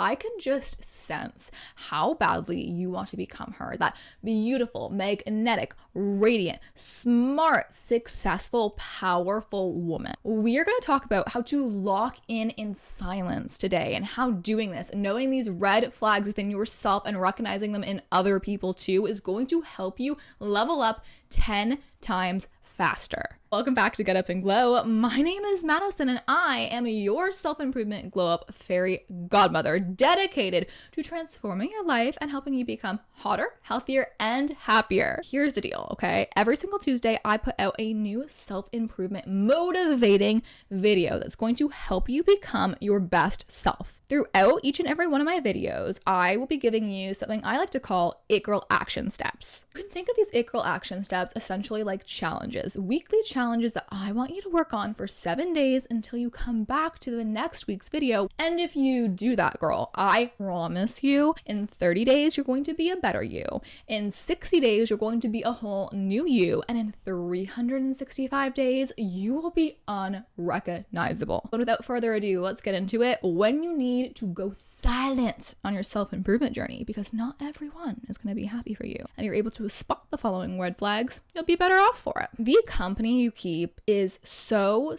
I can just sense how badly you want to become her. That beautiful, magnetic, radiant, smart, successful, powerful woman. We are going to talk about how to lock in silence today, and how doing this, knowing these red flags within yourself and recognizing them in other people too, is going to help you level up 10 times faster. Welcome back to Get Up and Glow. My name is Madison, and I am your self-improvement glow-up fairy godmother, dedicated to transforming your life and helping you become hotter, healthier, and happier. Here's the deal, okay? Every single Tuesday, I put out a new self-improvement motivating video that's going to help you become your best self. Throughout each and every one of my videos, I will be giving you something I like to call It Girl action steps. You can think of these It Girl action steps essentially like challenges, weekly challenges that I want you to work on for 7 days until you come back to the next week's video. And if you do that, girl, I promise you, in 30 days, you're going to be a better you. In 60 days, you're going to be a whole new you. And in 365 days, you will be unrecognizable. But without further ado, let's get into it. When you need to go silent on your self-improvement journey, because not everyone is going to be happy for you, and you're able to spot the following red flags, you'll be better off for it. The company you keep is so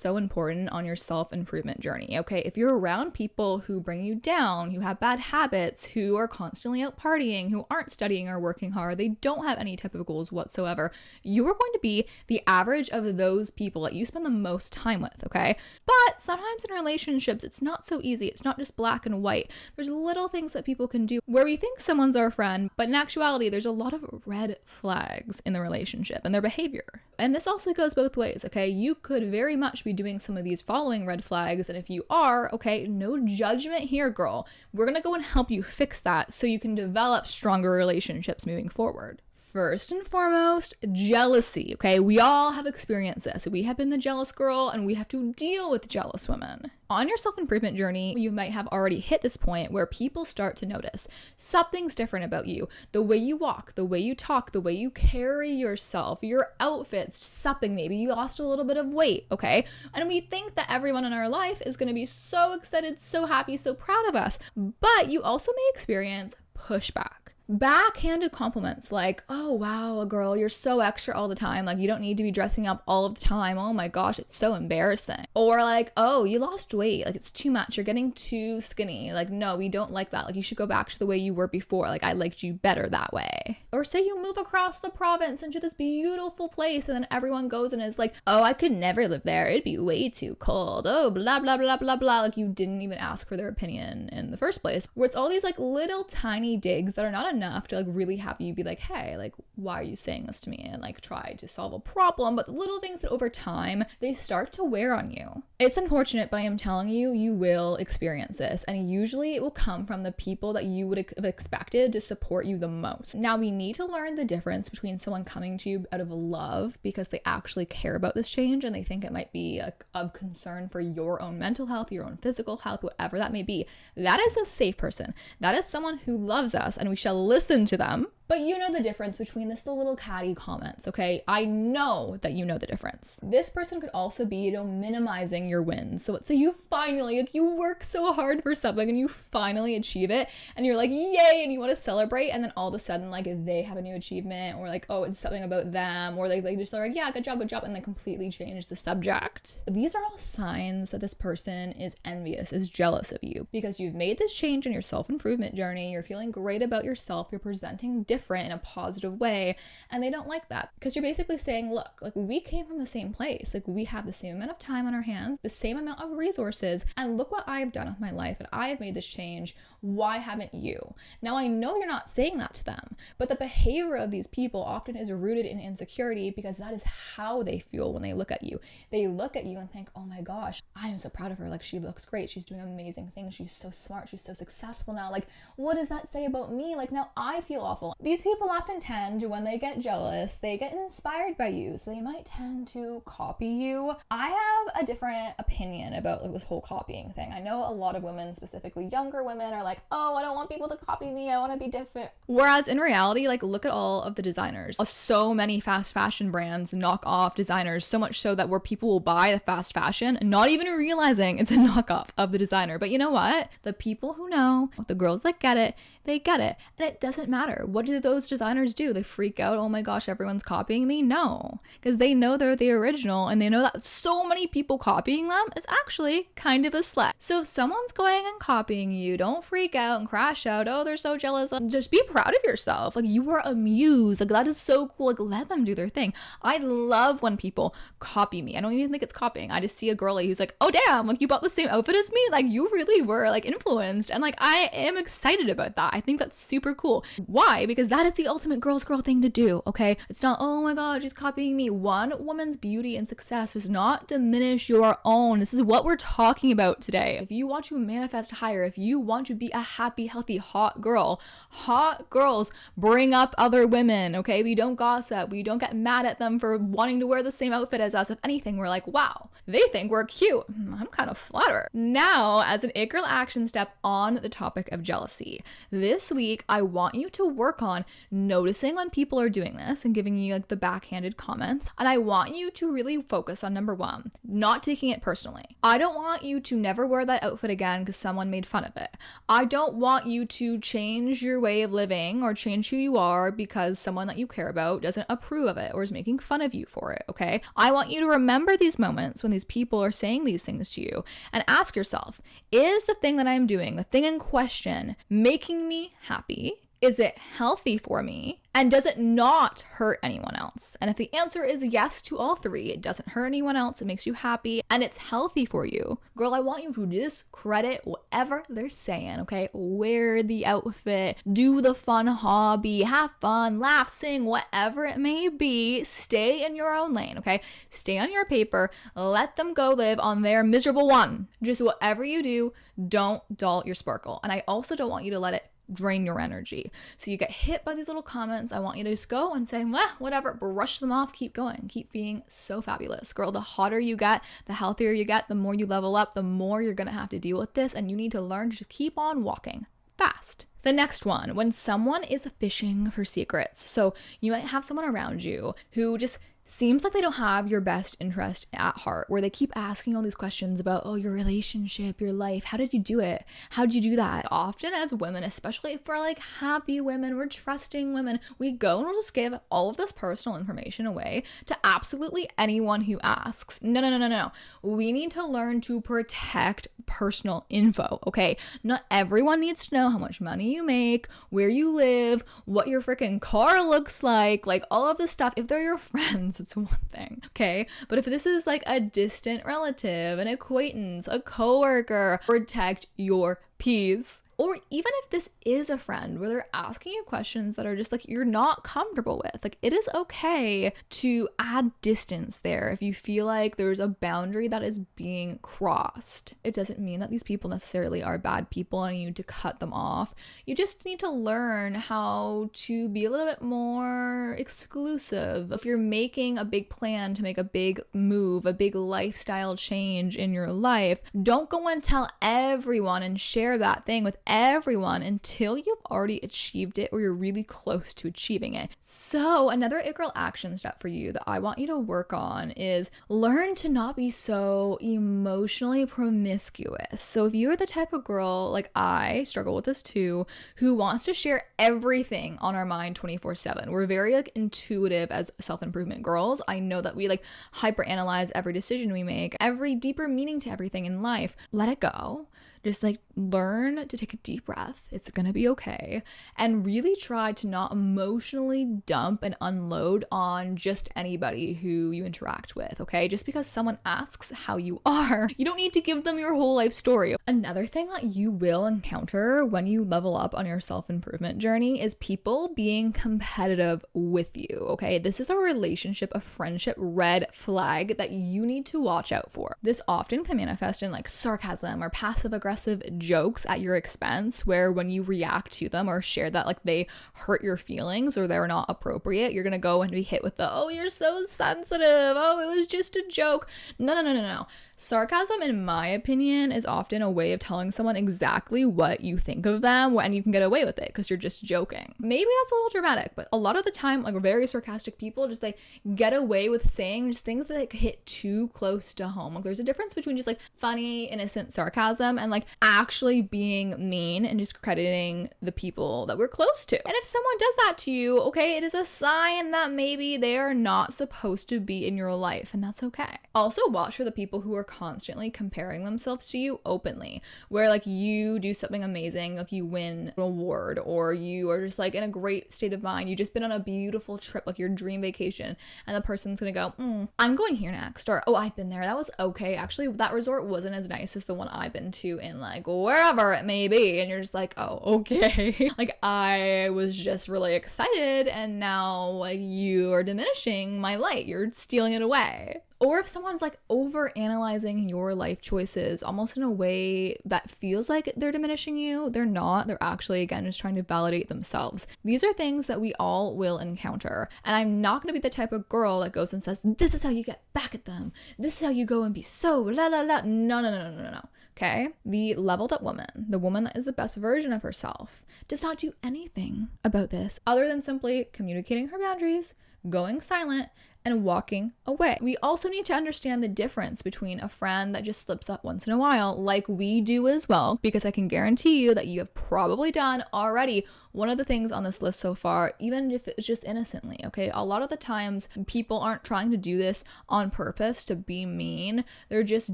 important on your self-improvement journey, okay? If you're around people who bring you down, who have bad habits, who are constantly out partying, who aren't studying or working hard, they don't have any type of goals whatsoever, you are going to be the average of those people that you spend the most time with, okay? But sometimes in relationships, it's not so easy. It's not just black and white. There's little things that people can do where we think someone's our friend, but in actuality, there's a lot of red flags in the relationship and their behavior. And this also goes both ways, okay? You could very much be doing some of these following red flags, and if you are, okay, no judgment here, girl. We're gonna go and help you fix that so you can develop stronger relationships moving forward. First and foremost, jealousy, okay? We all have experienced this. We have been the jealous girl, and we have to deal with jealous women. On your self-improvement journey, you might have already hit this point where people start to notice something's different about you. The way you walk, the way you talk, the way you carry yourself, your outfits, something. Maybe you lost a little bit of weight, okay? And we think that everyone in our life is going to be so excited, so happy, so proud of us. But you also may experience pushback. Backhanded compliments like, oh wow, girl, you're so extra all the time, like you don't need to be dressing up all of the time, oh my gosh, it's so embarrassing. Or like, oh, you lost weight, like it's too much, you're getting too skinny, like no, we don't like that, like you should go back to the way you were before, like I liked you better that way. Or say you move across the province into this beautiful place, and then everyone goes and is like, oh, I could never live there, it'd be way too cold, oh blah blah blah blah blah, like you didn't even ask for their opinion in the first place. Where it's all these like little tiny digs that are not enough to like really have you be like, hey, like why are you saying this to me, and like try to solve a problem. But the little things that over time they start to wear on you. It's unfortunate, but I am telling you, you will experience this, and usually it will come from the people that you would have expected to support you the most. Now we need to learn the difference between someone coming to you out of love because they actually care about this change and they think it might be of concern for your own mental health, your own physical health, whatever that may be. That is a safe person. That is someone who loves us, and we shall listen to them. But you know the difference between the little catty comments, okay? I know that you know the difference. This person could also be, minimizing your wins. So let's say you finally, like you work so hard for something and you finally achieve it and you're like, yay, and you want to celebrate, and then all of a sudden, like they have a new achievement, or like, oh, it's something about them, or they just are like, yeah, good job, and they completely change the subject. These are all signs that this person is envious, is jealous of you, because you've made this change in your self-improvement journey, you're feeling great about yourself, you're presenting different in a positive way, and they don't like that because you're basically saying, look, like we came from the same place, like we have the same amount of time on our hands, the same amount of resources, and look what I've done with my life, and I have made this change. Why haven't you? Now I know you're not saying that to them, but the behavior of these people often is rooted in insecurity, because that is how they feel when they look at you. They look at you and think, oh my gosh, I am so proud of her, like she looks great, she's doing amazing things, she's so smart, she's so successful now, like what does that say about me? Like now I feel awful. These people often tend to, when they get jealous, they get inspired by you, so they might tend to copy you. I have a different opinion about like this whole copying thing. I know a lot of women, specifically younger women, are like, oh, I don't want people to copy me, I want to be different. Whereas in reality, like, look at all of the designers. So many fast fashion brands knock off designers, so much so that where people will buy the fast fashion, not even realizing it's a knockoff of the designer. But you know what? The people who know, the girls that get it, they get it. And it doesn't matter. What do those designers do? They freak out, oh my gosh, everyone's copying me? No, because they know they're the original, and they know that so many people copying them is actually kind of a slut. So if someone's going and copying you, don't freak out and crash out, oh, they're so jealous. Just be proud of yourself. Like, you are a muse. Like, that is so cool. Like, let them do their thing. I love when people copy me. I don't even think it's copying. I just see a girlie who's like, oh damn, like, you bought the same outfit as me? Like, you really were like influenced. And like, I am excited about that. I think that's super cool. Why? Because that is the ultimate girl thing to do, okay? It's not, oh my god, she's copying me. One woman's beauty and success does not diminish your own. This is what we're talking about today. If you want to manifest higher, if you want to be a happy, healthy, hot girl, hot girls bring up other women, okay? We don't gossip. We don't get mad at them for wanting to wear the same outfit as us. If anything, we're like, wow, they think we're cute. I'm kind of flattered. Now, as an it girl action step on the topic of jealousy, this week, I want you to work on noticing when people are doing this and giving you like the backhanded comments. And I want you to really focus on number one, not taking it personally. I don't want you to never wear that outfit again because someone made fun of it. I don't want you to change your way of living or change who you are because someone that you care about doesn't approve of it or is making fun of you for it, okay? I want you to remember these moments when these people are saying these things to you and ask yourself, is the thing that I'm doing, the thing in question, making me happy? Is it healthy for me? And does it not hurt anyone else? And if the answer is yes to all three, it doesn't hurt anyone else, it makes you happy, and it's healthy for you, girl, I want you to discredit whatever they're saying, okay? Wear the outfit, do the fun hobby, have fun, laugh, sing, whatever it may be. Stay in your own lane, okay? Stay on your paper. Let them go live on their miserable one. Just whatever you do, don't dull your sparkle. And I also don't want you to let it drain your energy. So you get hit by these little comments, I want you to just go and say, well, whatever, brush them off, keep going, keep being so fabulous. Girl, the hotter you get, the healthier you get, the more you level up, the more you're gonna have to deal with this, and you need to learn to just keep on walking fast. The next one, when someone is fishing for secrets. So you might have someone around you who just seems like they don't have your best interest at heart, where they keep asking all these questions about, oh, your relationship, your life, how did you do it? How did you do that? Often as women, especially if we're like happy women, we're trusting women, we go and we'll just give all of this personal information away to absolutely anyone who asks. No. We need to learn to protect personal info, okay? Not everyone needs to know how much money you make, where you live, what your freaking car looks like all of this stuff. If they're your friends, it's one thing, okay? But if this is like a distant relative, an acquaintance, a coworker, protect your peas. Or even if this is a friend where they're asking you questions that are just like you're not comfortable with, like it is okay to add distance there if you feel like there's a boundary that is being crossed. It doesn't mean that these people necessarily are bad people and you need to cut them off. You just need to learn how to be a little bit more exclusive. If you're making a big plan to make a big move, a big lifestyle change in your life, don't go and tell everyone and share that thing with everyone until you've already achieved it or you're really close to achieving it. So another it girl action step for you that I want you to work on is learn to not be so emotionally promiscuous. So if you're the type of girl, like I struggle with this too, who wants to share everything on our mind 24/7. We're very intuitive as self-improvement girls. I know that we hyperanalyze every decision we make, every deeper meaning to everything in life. Let it go. Just learn to take a deep breath. It's gonna be okay. And really try to not emotionally dump and unload on just anybody who you interact with, okay? Just because someone asks how you are, you don't need to give them your whole life story. Another thing that you will encounter when you level up on your self-improvement journey is people being competitive with you, okay? This is a relationship, a friendship red flag that you need to watch out for. This often can manifest in sarcasm or passive aggressive aggressive jokes at your expense, where when you react to them or share that like they hurt your feelings or they're not appropriate, you're gonna go and be hit with the, oh, you're so sensitive, oh, it was just a joke. No. Sarcasm, in my opinion, is often a way of telling someone exactly what you think of them, and you can get away with it because you're just joking. Maybe that's a little dramatic, but a lot of the time, like very sarcastic people just like get away with saying just things that like hit too close to home. Like there's a difference between just like funny, innocent sarcasm and like actually being mean and just crediting the people that we're close to. And if someone does that to you, okay, it is a sign that maybe they are not supposed to be in your life, and that's okay. Also, watch for the people who are constantly comparing themselves to you openly, where like you do something amazing, like you win an award, or you are just like in a great state of mind, you just been on a beautiful trip, like your dream vacation, and the person's gonna go, I'm going here next, or oh, I've been there, that was okay, actually that resort wasn't as nice as the one I've been to in like wherever it may be, and you're just like, oh, okay. Like I was just really excited and now like you are diminishing my light, you're stealing it away. Or if someone's like over analyzing your life choices almost in a way that feels like they're diminishing you, they're not. They're actually, again, just trying to validate themselves. These are things that we all will encounter. And I'm not going to be the type of girl that goes and says, this is how you get back at them. This is how you go and be so la la la. No. Okay? The leveled up woman, the woman that is the best version of herself, does not do anything about this other than simply communicating her boundaries, going silent, and walking away. We also need to understand the difference between a friend that just slips up once in a while, like we do as well, because I can guarantee you that you have probably done already one of the things on this list so far, even if it's just innocently, okay? A lot of the times people aren't trying to do this on purpose to be mean. They're just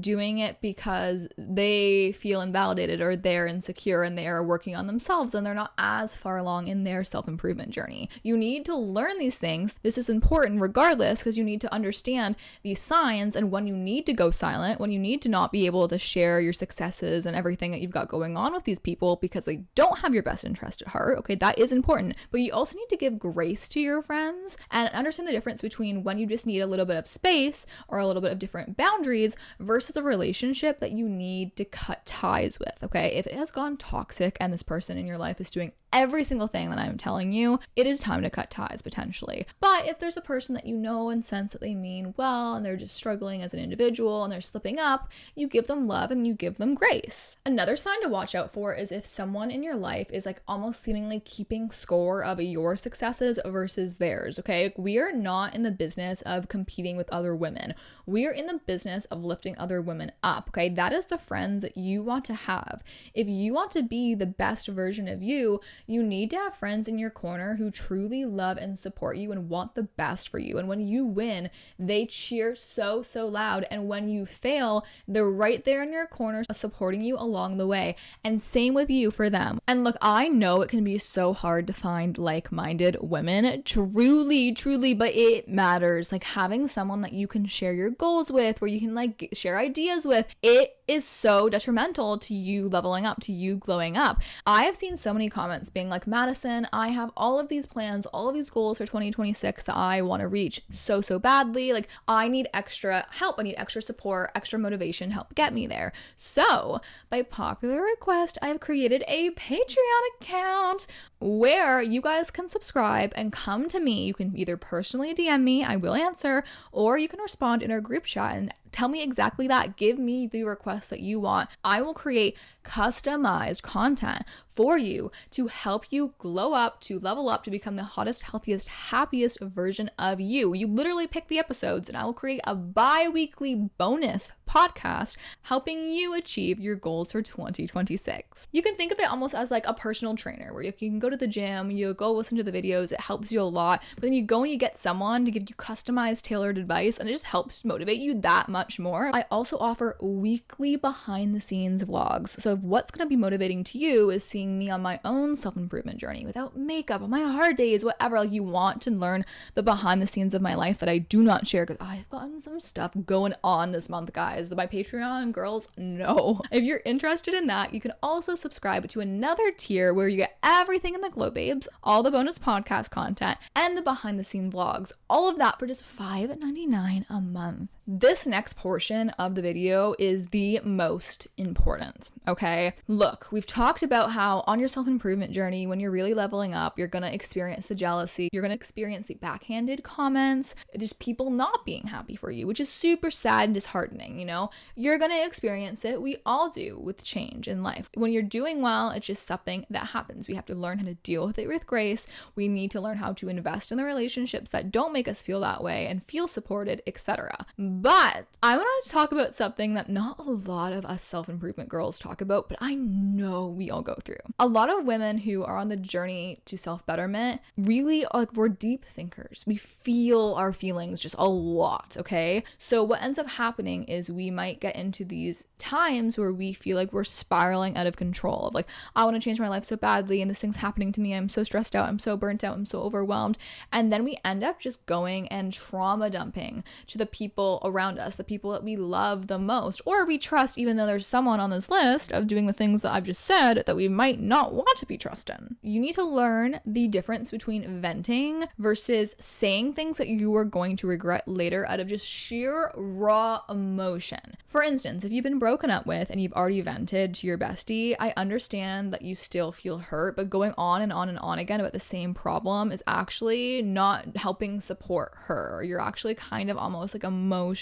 doing it because they feel invalidated or they're insecure and they are working on themselves and they're not as far along in their self-improvement journey. You need to learn these things. This is important regardless, because you need to understand these signs and when you need to go silent, when you need to not be able to share your successes and everything that you've got going on with these people because they don't have your best interest at heart. Okay, that is important. But you also need to give grace to your friends and understand the difference between when you just need a little bit of space or a little bit of different boundaries versus a relationship that you need to cut ties with. Okay, if it has gone toxic and this person in your life is doing every single thing that I'm telling you, it is time to cut ties potentially. But if there's a person that you know and sense that they mean well and they're just struggling as an individual and they're slipping up, you give them love and you give them grace. Another sign to watch out for is if someone in your life is like almost seemingly keeping score of your successes versus theirs, okay? We are not in the business of competing with other women. We are in the business of lifting other women up, okay? That is the friends that you want to have. If you want to be the best version of you, you need to have friends in your corner who truly love and support you and want the best for you. And when you win, they cheer so loud. And when you fail, they're right there in your corner supporting you along the way. And same with you for them. And look, I know it can be so hard to find like-minded women, truly, but it matters. Like having someone that you can share your goals with, where you can like share ideas with, it is so detrimental to you leveling up, to you glowing up. I have seen so many comments being like, Madison, I have all of these plans, all of these goals for 2026 that I want to reach so badly. Like I need extra help. I need extra support, extra motivation, help get me there. So by popular request, I've created a Patreon account where you guys can subscribe and come to me. You can either personally DM me, I will answer, or you can respond in our group chat and tell me exactly that. Give me the requests that you want. I will create customized content for you to help you glow up, to level up, to become the hottest, healthiest, happiest version of you. You literally pick the episodes and I will create a bi-weekly bonus podcast helping you achieve your goals for 2026. You can think of it almost as like a personal trainer where you can go to the gym, you go listen to the videos, it helps you a lot, but then you go and you get someone to give you customized, tailored advice and it just helps motivate you that much more. I also offer weekly behind the scenes vlogs. So what's going to be motivating to you is seeing me on my own self-improvement journey without makeup, on my hard days, whatever. Like you want to learn the behind the scenes of my life that I do not share because I've gotten some stuff going on this month, guys. My Patreon girls know. If you're interested in that, you can also subscribe to another tier where you get everything in the Glow Babes, all the bonus podcast content, and the behind the scene vlogs. All of that for just $5.99 a month. This next portion of the video is the most important, okay? Look, we've talked about how on your self-improvement journey, when you're really leveling up, you're gonna experience the jealousy, you're gonna experience the backhanded comments, just people not being happy for you, which is super sad and disheartening, you know? You're gonna experience it. We all do with change in life. When you're doing well, it's just something that happens. We have to learn how to deal with it with grace. We need to learn how to invest in the relationships that don't make us feel that way and feel supported, etc. But I want to talk about something that not a lot of us self-improvement girls talk about, but I know we all go through. A lot of women who are on the journey to self-betterment really we're deep thinkers. We feel our feelings just a lot, okay? So what ends up happening is we might get into these times where we feel like we're spiraling out of control of like, I want to change my life so badly and this thing's happening to me. I'm so stressed out. I'm so burnt out. I'm so overwhelmed. And then we end up just going and trauma dumping to the people around us, the people that we love the most, or we trust, even though there's someone on this list of doing the things that I've just said that we might not want to be trusted. You need to learn the difference between venting versus saying things that you are going to regret later out of just sheer raw emotion. For instance, if you've been broken up with and you've already vented to your bestie, I understand that you still feel hurt, but going on and on and on again about the same problem is actually not helping support her. You're actually kind of almost like emotionally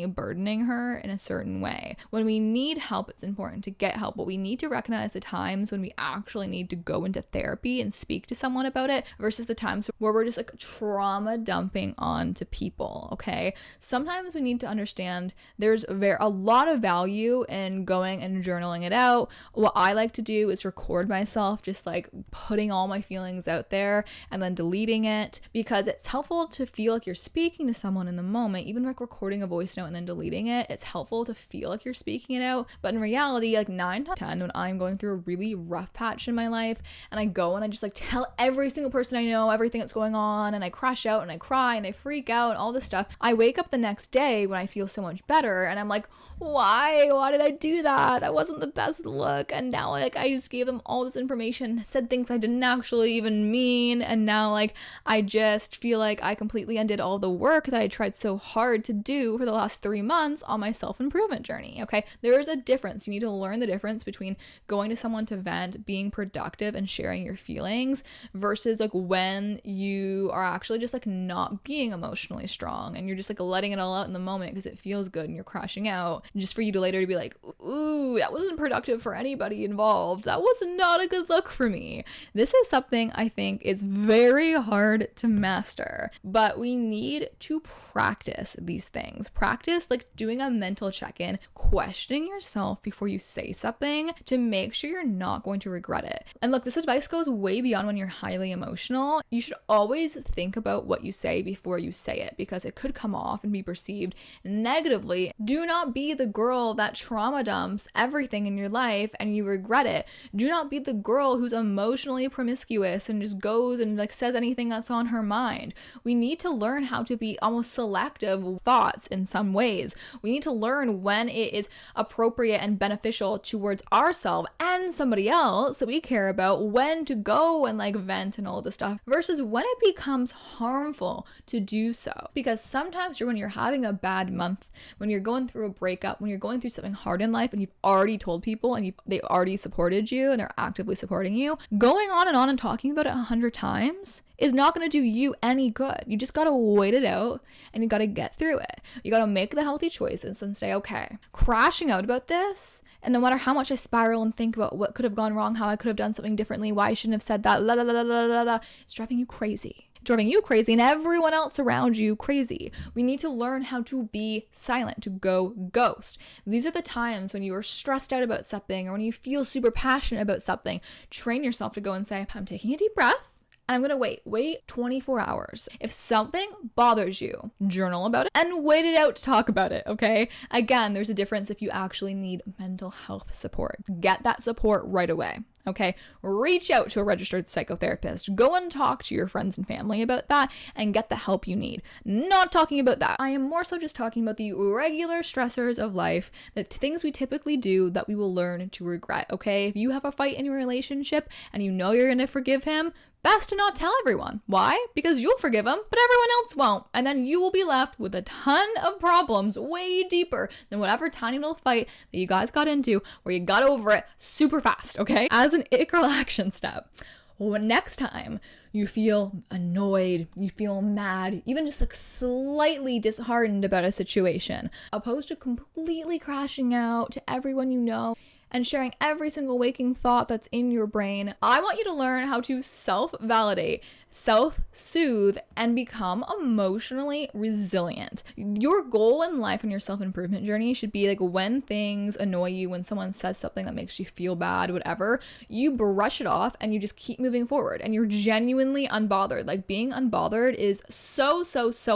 burdening her in a certain way. When we need help, it's important to get help, but we need to recognize the times when we actually need to go into therapy and speak to someone about it versus the times where we're just like trauma dumping onto people, okay? Sometimes we need to understand there's a lot of value in going and journaling it out. What I like to do is record myself just like putting all my feelings out there and then deleting it, because it's helpful to feel like you're speaking to someone in the moment. Even like recording a voice note and then deleting it, it's helpful to feel like you're speaking it out. But in reality, like 9 times out of 10, when I'm going through a really rough patch in my life and I go and I just like tell every single person I know everything that's going on, and I crash out and I cry and I freak out and all this stuff, I wake up the next day when I feel so much better and I'm like, why did I do that? That wasn't the best look. And now like I just gave them all this information, said things I didn't actually even mean, and now like I just feel like I completely undid all the work that I tried so hard to do for the last 3 months on my self-improvement journey. Okay, there is a difference. You need to learn the difference between going to someone to vent, being productive and sharing your feelings versus like when you are actually just like not being emotionally strong and you're just like letting it all out in the moment because it feels good and you're crashing out, just for you to later to be like, ooh, that wasn't productive for anybody involved. That was not a good look for me. This is something I think is very hard to master, but we need to practice these things. Practice like doing a mental check-in, questioning yourself before you say something to make sure you're not going to regret it. And look, this advice goes way beyond when you're highly emotional. You should always think about what you say before you say it, because it could come off and be perceived negatively. Do not be the girl that trauma dumps everything in your life and you regret it. Do not be the girl who's emotionally promiscuous and just goes and like says anything that's on her mind. We need to learn how to be almost selective with thoughts in some ways. We need to learn when it is appropriate and beneficial towards ourselves and somebody else that we care about, when to go and like vent and all this stuff versus when it becomes harmful to do so. Because sometimes when you're having a bad month, when you're going through a breakup, when you're going through something hard in life and you've already told people and they already supported you and they're actively supporting you, going on and talking about it 100 times is not going to do you any good. You just got to wait it out and you got to get through it. You got to make the healthy choices and say, okay, crashing out about this, and no matter how much I spiral and think about what could have gone wrong, how I could have done something differently, why I shouldn't have said that, it's driving you crazy. Driving you crazy and everyone else around you crazy. We need to learn how to be silent, to go ghost. These are the times when you are stressed out about something or when you feel super passionate about something. Train yourself to go and say, I'm taking a deep breath. I'm going to wait 24 hours. If something bothers you, journal about it and wait it out to talk about it, okay? Again, there's a difference if you actually need mental health support. Get that support right away, okay? Reach out to a registered psychotherapist. Go and talk to your friends and family about that and get the help you need. Not talking about that. I am more so just talking about the regular stressors of life, the things we typically do that we will learn to regret, okay? If you have a fight in your relationship and you know you're going to forgive him, best to not tell everyone. Why? Because you'll forgive them, but everyone else won't. And then you will be left with a ton of problems way deeper than whatever tiny little fight that you guys got into where you got over it super fast, okay? As an it girl action step, next time you feel annoyed, you feel mad, even just like slightly disheartened about a situation, opposed to completely crashing out to everyone you know and sharing every single waking thought that's in your brain, I want you to learn how to self-validate, self-soothe, and become emotionally resilient. Your goal in life on your self-improvement journey should be like when things annoy you, when someone says something that makes you feel bad, whatever, you brush it off and you just keep moving forward and you're genuinely unbothered. Like being unbothered is so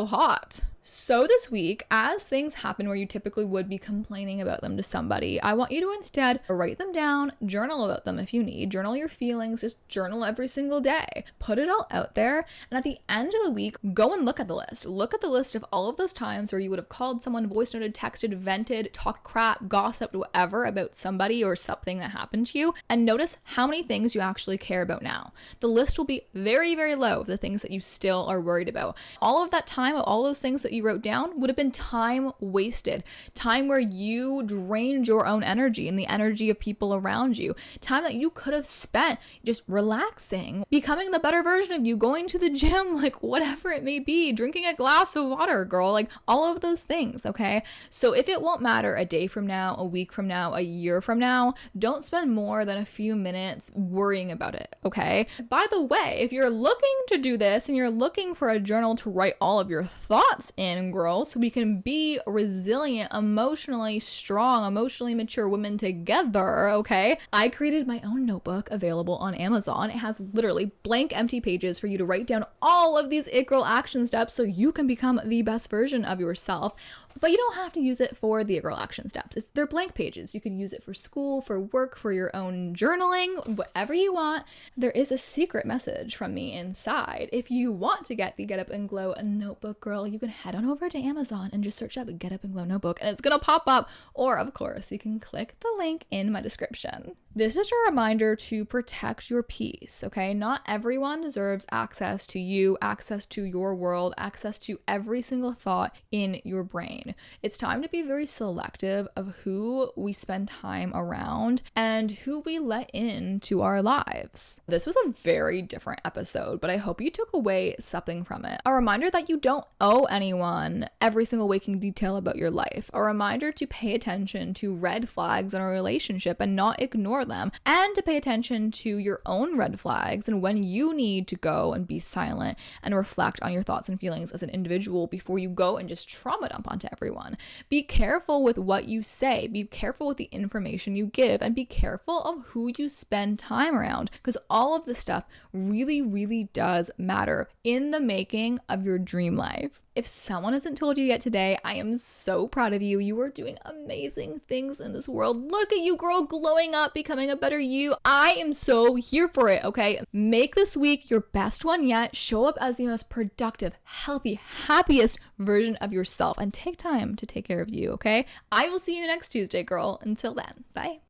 hot. So this week, as things happen where you typically would be complaining about them to somebody, I want you to instead write them down, journal about them if you need, journal your feelings, just journal every single day, put it all out there. And at the end of the week, go and look at the list. Look at the list of all of those times where you would have called someone, voice noted, texted, vented, talked crap, gossiped, whatever about somebody or something that happened to you, and notice how many things you actually care about now. The list will be very low of the things that you still are worried about. All of that time, all those things that you wrote down would have been time wasted, time where you drained your own energy and the energy of people around you, time that you could have spent just relaxing, becoming the better version of you, going to the gym, like whatever it may be, drinking a glass of water, girl, like all of those things, okay? So if it won't matter a day from now, a week from now, a year from now, don't spend more than a few minutes worrying about it, okay? By the way, if you're looking to do this and you're looking for a journal to write all of your thoughts in, girl, so we can be resilient, emotionally strong, emotionally mature women together, okay? I created my own notebook available on Amazon. It has literally blank empty pages for you to write down all of these it girl action steps so you can become the best version of yourself. But you don't have to use it for the it girl action steps. They're blank pages. You can use it for school, for work, for your own journaling, whatever you want. There is a secret message from me inside. If you want to get the Get Up and Glow notebook, girl, you can head on over to Amazon and just search up Get Up and Glow notebook and it's gonna pop up. Or of course, you can click the link in my description. This is a reminder to protect your peace, okay? Not everyone deserves access to you, access to your world, access to every single thought in your brain. It's time to be very selective of who we spend time around and who we let into our lives. This was a very different episode, but I hope you took away something from it. A reminder that you don't owe anyone every single waking detail about your life. A reminder to pay attention to red flags in a relationship and not ignore them, and to pay attention to your own red flags and when you need to go and be silent and reflect on your thoughts and feelings as an individual before you go and just trauma dump onto everyone. Be careful with what you say, be careful with the information you give, and be careful of who you spend time around, because all of this stuff really does matter in the making of your dream life. If someone hasn't told you yet today, I am so proud of you. You are doing amazing things in this world. Look at you, girl, glowing up, becoming a better you. I am so here for it, okay? Make this week your best one yet. Show up as the most productive, healthy, happiest version of yourself and take time to take care of you, okay? I will see you next Tuesday, girl. Until then, bye.